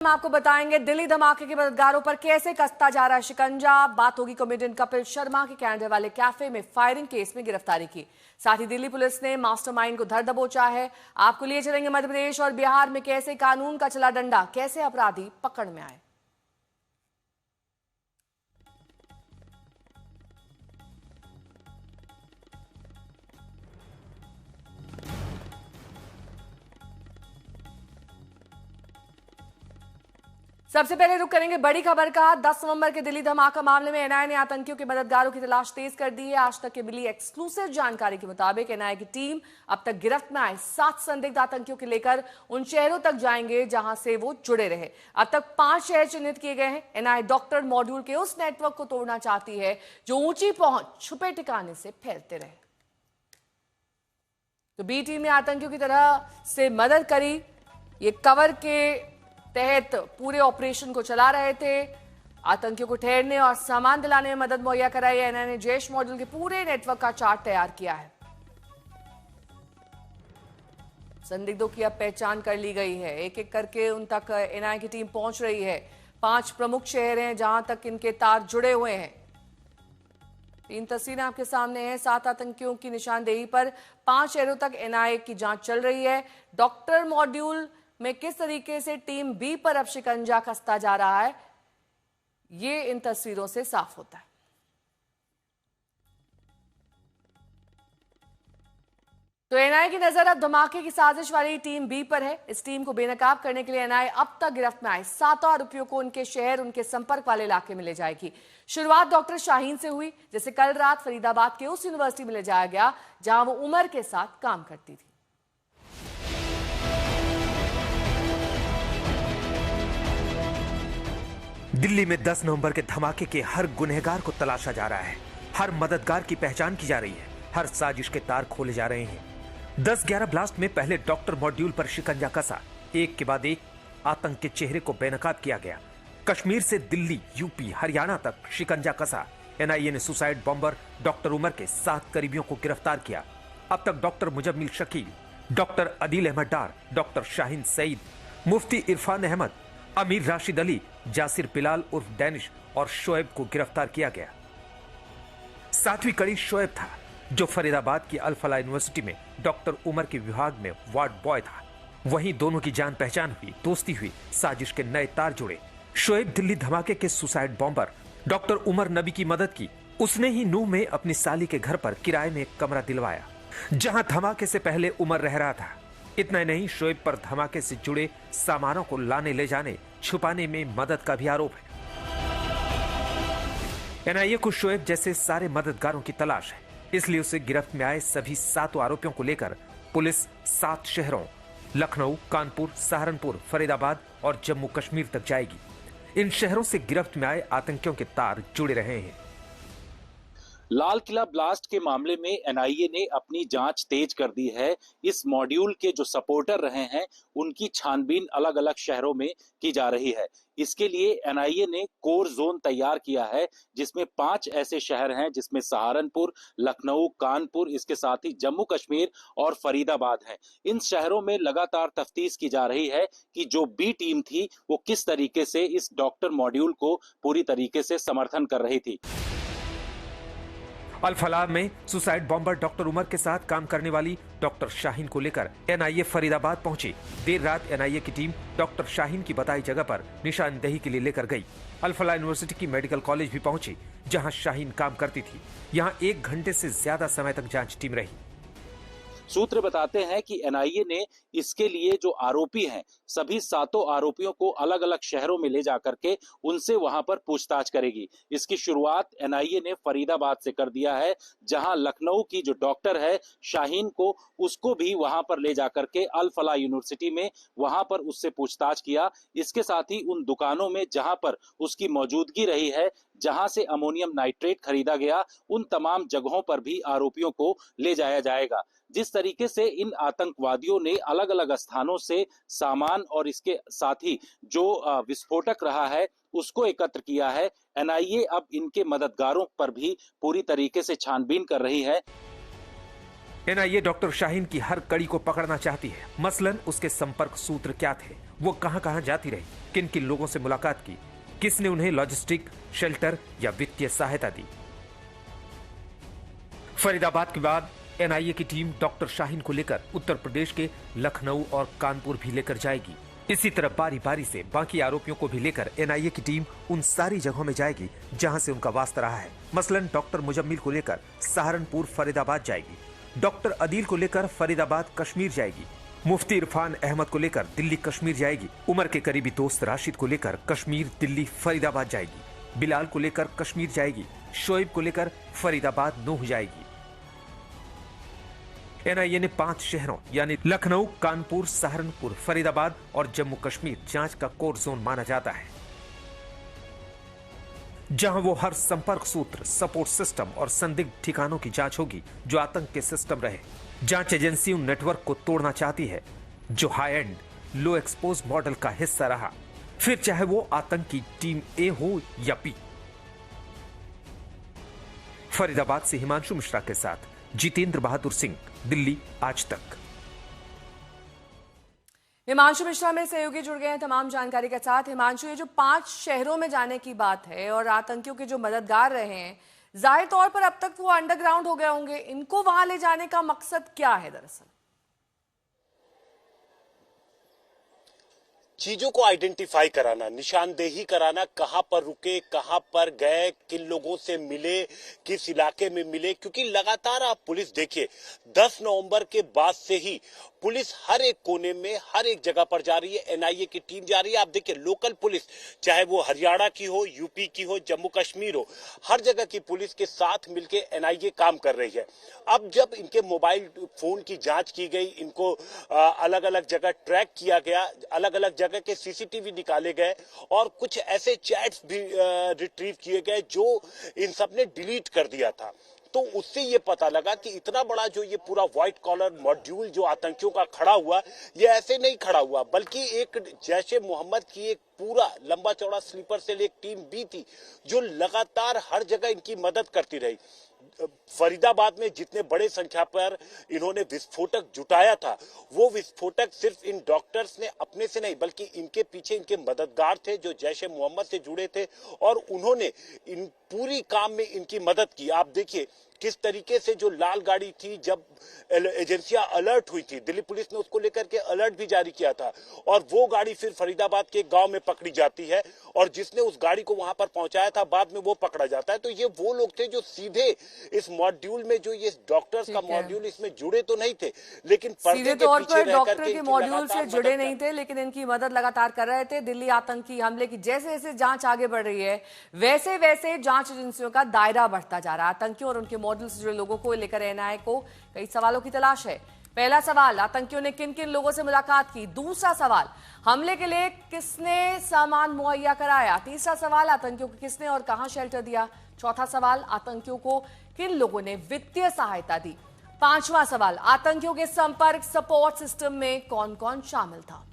हम आपको बताएंगे दिल्ली धमाके के मददगारों पर कैसे कसता जा रहा है शिकंजा। बात होगी कॉमेडियन कपिल शर्मा के कनाडा वाले कैफे में फायरिंग केस में गिरफ्तारी की। साथ ही दिल्ली पुलिस ने मास्टरमाइंड को धर दबोचा है। आपको लिए चलेंगे मध्य प्रदेश और बिहार में कैसे कानून का चला डंडा, कैसे अपराधी पकड़ में आए। सबसे पहले रुक करेंगे बड़ी खबर का। 10 नवंबर के दिल्ली धमाका मामले में एनआईए ने आतंकियों के मददगारों की तलाश तेज कर दी है। आज तक के मिली एक्सक्लूसिव जानकारी के मुताबिक एनआईए की टीम अब तक गिरफ्त में आए 7 संदिग्ध आतंकियों को लेकर उन शहरों तक जाएंगे जहां से वो जुड़े रहे। अब तक 5 शहर चिन्हित किए गए हैं। एनआईए डॉक्टर मॉड्यूल के उस नेटवर्क को तोड़ना चाहती है जो ऊंची पहुंच छुपे ठिकाने से फैलते रहे। तो बी टीम ने आतंकियों की तरह से मदद करी। ये कवर के तहत पूरे ऑपरेशन को चला रहे थे। आतंकियों को ठहरने और सामान दिलाने में मदद मुहैया कराई है। एनआईए ने जैश मॉड्यूल के पूरे नेटवर्क का चार्ट तैयार किया है। संदिग्धों की अब पहचान कर ली गई है। एक एक करके उन तक एनआईए की टीम पहुंच रही है। 5 प्रमुख शहर हैं जहां तक इनके तार जुड़े हुए हैं। 3 तस्वीरें आपके सामने हैं। 7 आतंकियों की निशानदेही पर 5 शहरों तक एनआईए की जांच चल रही है। डॉक्टर मॉड्यूल में किस तरीके से टीम बी पर अब शिकंजा कसता जा रहा है, ये इन तस्वीरों से साफ होता है। तो एनआईए की नजर अब धमाके की साजिश वाली टीम बी पर है। इस टीम को बेनकाब करने के लिए एनआईए अब तक गिरफ्त में आए 7 आरोपियों को उनके शहर, उनके संपर्क वाले इलाके में ले जाएगी। शुरुआत डॉक्टर शाहीन से हुई, जिसे कल रात फरीदाबाद के उस यूनिवर्सिटी में ले जाया गया जहां वो उमर के साथ काम करती थी। दिल्ली में 10 नवंबर के धमाके के हर गुनहगार को तलाशा जा रहा है। हर मददगार की पहचान की जा रही है। हर साजिश के तार खोले जा रहे हैं। 10-11 ब्लास्ट में पहले डॉक्टर मॉड्यूल पर शिकंजा कसा। एक के बाद एक आतंक के चेहरे को बेनकाब किया गया। कश्मीर से दिल्ली, यूपी, हरियाणा तक शिकंजा कसा। एनआईए ने सुसाइड बॉम्बर डॉक्टर उमर के 7 करीबियों को गिरफ्तार किया। अब तक doctor Muzammil Shakeel, doctor Adeel Ahmad Dar, doctor Shaheen Saeed, मुफ्ती इरफान अहमद, अमीर राशिद अली, जासिर बिलाल उर्फ डैनिश और शोएब को गिरफ्तार किया गया। 7वीं कड़ी शोएब था, जो फरीदाबाद की अल फलाह यूनिवर्सिटी में डॉक्टर उमर के विभाग में वार्ड बॉय था। वहीं दोनों की जान पहचान हुई, दोस्ती हुई, साजिश के नए तार जुड़े। शोएब दिल्ली धमाके के सुसाइड बॉम्बर डॉक्टर उमर नबी की मदद की। उसने ही नूह में अपनी साली के घर पर किराए में एक कमरा दिलवाया, जहां धमाके से पहले उमर रह रहा था। इतना ही नहीं, शोएब पर धमाके से जुड़े सामानों को लाने ले जाने, छुपाने में मदद का भी आरोप है। एनआईए को शोएब जैसे सारे मददगारों की तलाश है, इसलिए उसे गिरफ्त में आए सभी 7 आरोपियों को लेकर पुलिस 7 शहरों लखनऊ, कानपुर, सहारनपुर, फरीदाबाद और जम्मू कश्मीर तक जाएगी। इन शहरों से गिरफ्त में आए आतंकियों के तार जुड़े रहे हैं। लाल किला ब्लास्ट के मामले में एनआईए ने अपनी जांच तेज कर दी है। इस मॉड्यूल के जो सपोर्टर रहे हैं उनकी छानबीन अलग अलग शहरों में की जा रही है। इसके लिए एनआईए ने कोर जोन तैयार किया है, जिसमें 5 ऐसे शहर हैं जिसमें सहारनपुर, लखनऊ, कानपुर, इसके साथ ही जम्मू कश्मीर और फरीदाबाद हैं। इन शहरों में लगातार तफ्तीश की जा रही है कि जो बी टीम थी वो किस तरीके से इस डॉक्टर मॉड्यूल को पूरी तरीके से समर्थन कर रही थी। अल फलाह में सुसाइड बॉम्बर डॉक्टर उमर के साथ काम करने वाली डॉक्टर शाहीन को लेकर एनआईए फरीदाबाद पहुंची। देर रात एनआईए की टीम डॉक्टर शाहीन की बताई जगह पर निशानदेही के लिए लेकर गई। अल फलाह यूनिवर्सिटी की मेडिकल कॉलेज भी पहुंची, जहां शाहीन काम करती थी। यहां 1 घंटे से ज्यादा समय तक जांच टीम रही। सूत्र बताते हैं कि एनआईए ने इसके लिए जो आरोपी हैं सभी 7 आरोपियों को अलग अलग शहरों में ले जाकर के उनसे वहां पर पूछताछ करेगी। इसकी शुरुआत एनआईए ने फरीदाबाद से कर दिया है, जहां लखनऊ की जो डॉक्टर है शाहीन को, उसको भी वहां पर ले जाकर के अल फलाह यूनिवर्सिटी में वहां पर उससे पूछताछ किया। इसके साथ ही उन दुकानों में जहां पर उसकी मौजूदगी रही है, जहां से अमोनियम नाइट्रेट खरीदा गया, उन तमाम जगहों पर भी आरोपियों को ले जाया जाएगा। जिस तरीके से इन आतंकवादियों ने अलग अलग स्थानों से सामान और इसके साथ ही जो विस्फोटक रहा है उसको एकत्र किया है, एनआईए अब इनके मददगारों पर भी पूरी तरीके से छानबीन कर रही है। एनआईए डॉक्टर शाहीन की हर कड़ी को पकड़ना चाहती है। मसलन उसके संपर्क सूत्र क्या थे, वो कहां कहां जाती रही, किन किन लोगों से मुलाकात की, किसने उन्हें लॉजिस्टिक, शेल्टर या वित्तीय सहायता दी। फरीदाबाद के बाद एनआईए की टीम डॉक्टर शाहीन को लेकर उत्तर प्रदेश के लखनऊ और कानपुर भी लेकर जाएगी। इसी तरह बारी बारी से बाकी आरोपियों को भी लेकर एनआईए की टीम उन सारी जगहों में जाएगी जहां से उनका वास्ता रहा है। मसलन डॉक्टर मुजम्मिल को लेकर सहारनपुर फरीदाबाद जाएगी, डॉक्टर अदील को लेकर फरीदाबाद कश्मीर जाएगी, मुफ्ती इरफान अहमद को लेकर दिल्ली कश्मीर जाएगी, उमर के करीबी दोस्त राशिद को लेकर कश्मीर दिल्ली फरीदाबाद जाएगी, बिलाल को लेकर कश्मीर जाएगी, शोएब को लेकर फरीदाबाद नूह जाएगी। एनआईए ने 5 शहरों यानी लखनऊ, कानपुर, सहारनपुर, फरीदाबाद और जम्मू कश्मीर जांच का कोर जोन माना जाता है, जहां वो हर संपर्क सूत्र, सपोर्ट सिस्टम और संदिग्ध ठिकानों की जांच होगी जो आतंक के सिस्टम रहे। जांच एजेंसी उन नेटवर्क को तोड़ना चाहती है जो high and, low expose model का हिस्सा रहा, फिर चाहे वो आतंकी टीम ए हो या बी। फरीदाबाद से हिमांशु मिश्रा के साथ जितेंद्र बहादुर सिंह, दिल्ली आज तक। हिमांशु मिश्रा में सहयोगी जुड़ गए हैं तमाम जानकारी के साथ। हिमांशु, ये जो 5 शहरों में जाने की बात है और आतंकियों के जो मददगार रहे हैं, जाहिर तौर पर अब तक वो अंडरग्राउंड हो गए होंगे, इनको वहां ले जाने का मकसद क्या है दरअसल? चीजों को आइडेंटिफाई कराना, निशानदेही कराना, कहां पर रुके, कहां पर गए, किन लोगों से मिले, किस इलाके में मिले, क्योंकि लगातार आप पुलिस देखिए 10 नवंबर के बाद से ही पुलिस हर एक कोने में, हर एक जगह पर जा रही है, एनआईए की टीम जा रही है। आप देखिए लोकल पुलिस, चाहे वो हरियाणा की हो, यूपी की हो, जम्मू कश्मीर हो, हर जगह की पुलिस के साथ मिलकर एनआईए काम कर रही है। अब जब इनके मोबाइल फोन की जांच की गई, इनको अलग अलग जगह ट्रैक किया गया, अलग अलग जगह के सीसीटीवी निकाले गए और कुछ ऐसे चैट्स भी रिट्रीव किए गए जो इन सब ने डिलीट कर दिया था, तो उससे ये पता लगा कि इतना बड़ा जो ये पूरा व्हाइट कॉलर मॉड्यूल जो आतंकियों का खड़ा हुआ, ये ऐसे नहीं खड़ा हुआ, बल्कि एक जैशे मोहम्मद की एक पूरा लंबा चौड़ा स्लीपर सेल एक टीम भी थी जो लगातार हर जगह इनकी मदद करती रही। फरीदाबाद में जितने बड़े संख्या पर इन्होंने विस्फोटक जुटाया था, वो विस्फोटक सिर्फ इन डॉक्टर्स ने अपने से नहीं, बल्कि इनके पीछे इनके मददगार थे जो जैशे मोहम्मद से जुड़े थे और उन्होंने इन पूरी काम में इनकी मदद की। आप देखिए किस तरीके से जो लाल गाड़ी थी, जब एजेंसियां अलर्ट हुई थी, दिल्ली पुलिस ने उसको लेकर के अलर्ट भी जारी किया था और वो गाड़ी फिर फरीदाबाद के गांव में पकड़ी जाती है और जिसने उस गाड़ी को वहां पर पहुंचाया था बाद में वो पकड़ा जाता है। तो ये वो लोग थे जो सीधे इस मॉड्यूल में, जो ये डॉक्टर्स का मॉड्यूल, इसमें जुड़े तो नहीं थे, लेकिन सीधे तौर पर डॉक्टर के मॉड्यूल से जुड़े नहीं थे, लेकिन इनकी मदद लगातार कर रहे थे। दिल्ली आतंकी हमले की जैसे जैसे जांच आगे बढ़ रही है, वैसे वैसे जांच एजेंसियों का दायरा बढ़ता जा रहा है। आतंकियों और उनके मॉड्यूल से जुड़े लोगों को लेकर एनआईए को कई सवालों की तलाश है। पहला सवाल, आतंकियों ने किन किन लोगों से मुलाकात की? दूसरा सवाल, हमले के लिए किसने सामान मुहैया कराया? तीसरा सवाल, आतंकियों को किसने और कहां शेल्टर दिया? चौथा सवाल, आतंकियों को किन लोगों ने वित्तीय सहायता दी? पांचवा सवाल, आतंकियों के संपर्क सपोर्ट सिस्टम में कौन कौन शामिल था?